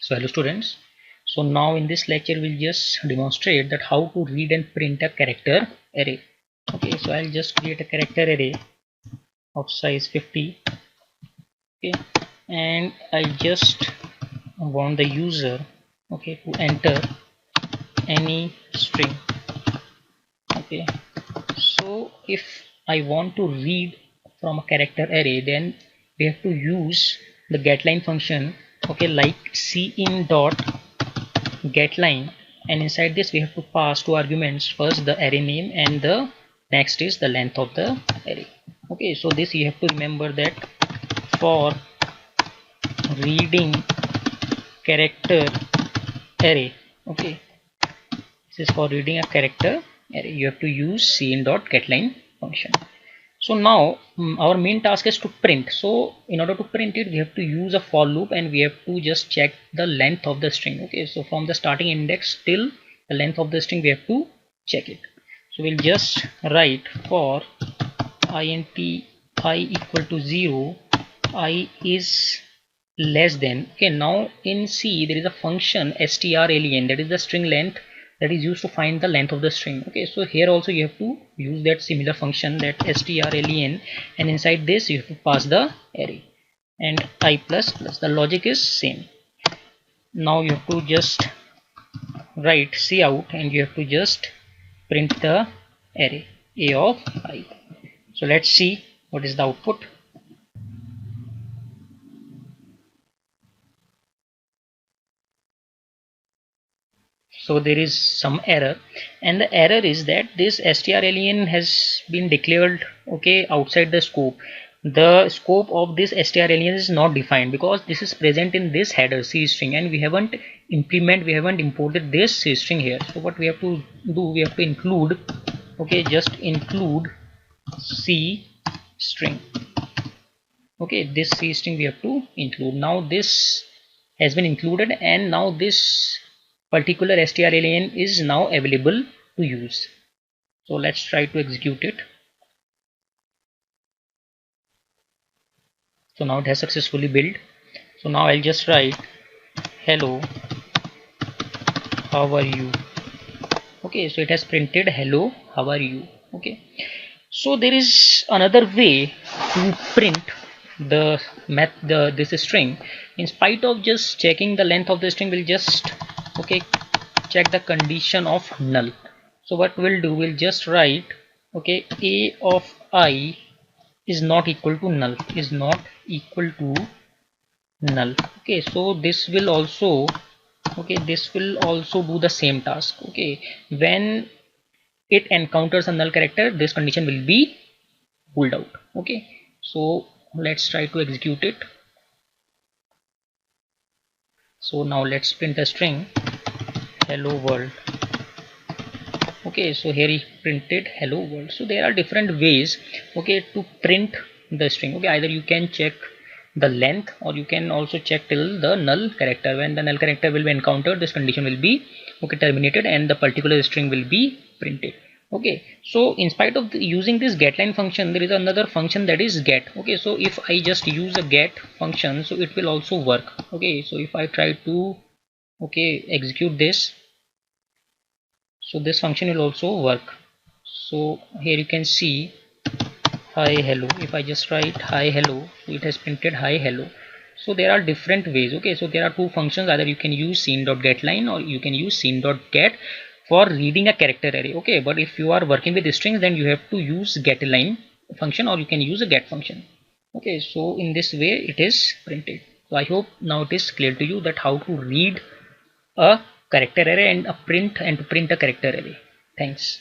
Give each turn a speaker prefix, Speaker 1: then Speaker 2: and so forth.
Speaker 1: So hello students. So now in this lecture we'll just demonstrate that how to read and print a character array. Okay, so I'll just create a character array of size 50. Okay, and I just want the user to enter any string. Okay, so if I want to read from a character array, then we have to use the getLine function, like cin dot getLine, and inside this we have to pass two arguments, first the array name and the next is the length of the array. Okay, so this you have to remember that for reading character array, okay, this is for reading a character array, you have to use cin.getLine function. So now our main task is to print. So in order to print it, we have to use a for loop and we have to just check the length of the string. Okay, so from the starting index till the length of the string we have to check it. So we'll just write for int I equal to 0, I is less than. Okay, now in C there is a function strlen, that is the string length that is used to find the length of the string. Okay, so here also you have to use that similar function, that strlen, and inside this you have to pass the array and I plus plus. The logic is same. Now you have to just write cout and you have to just print the array a of I. So let's see what is the output. So there is some error, and the error is that this strlen has been declared outside the scope. The scope of this strlen is not defined because this is present in this header C string, and we haven't imported this C string here. So what we have to do, we have to include, just include C string. Okay, this C string we have to include. Now this has been included, and now this particular strlen is now available to use. So let's try to execute it. So now it has successfully built. So now I'll just write hello, how are you. Okay, so it has printed hello, how are you. Okay, so there is another way to print this string. In spite of just checking the length of the string, we'll just check the condition of null. So what we'll do, we'll just write a of I is not equal to null, is not equal to null. Okay, so this will also do the same task. Okay, when it encounters a null character, this condition will be pulled out. Okay, so let's try to execute it. So now let's print a string hello world. Okay, so here he printed hello world. So there are different ways to print the string. Okay, either you can check the length or you can also check till the null character. When the null character will be encountered, this condition will be terminated and the particular string will be printed. Okay, so in spite of using this getLine function, there is another function, that is get. Okay, so if I just use a get function, so it will also work. Okay, so if I try to execute this, so this function will also work. So here you can see hi hello. If I just write hi hello, it has printed hi hello. So there are different ways. Okay, so there are two functions, either you can use cin.getLine or you can use cin.get for reading a character array. Okay, but if you are working with strings, then you have to use getLine function or you can use a get function. Okay, so in this way it is printed. So I hope now it is clear to you that how to read a character array and to print a character array. Thanks.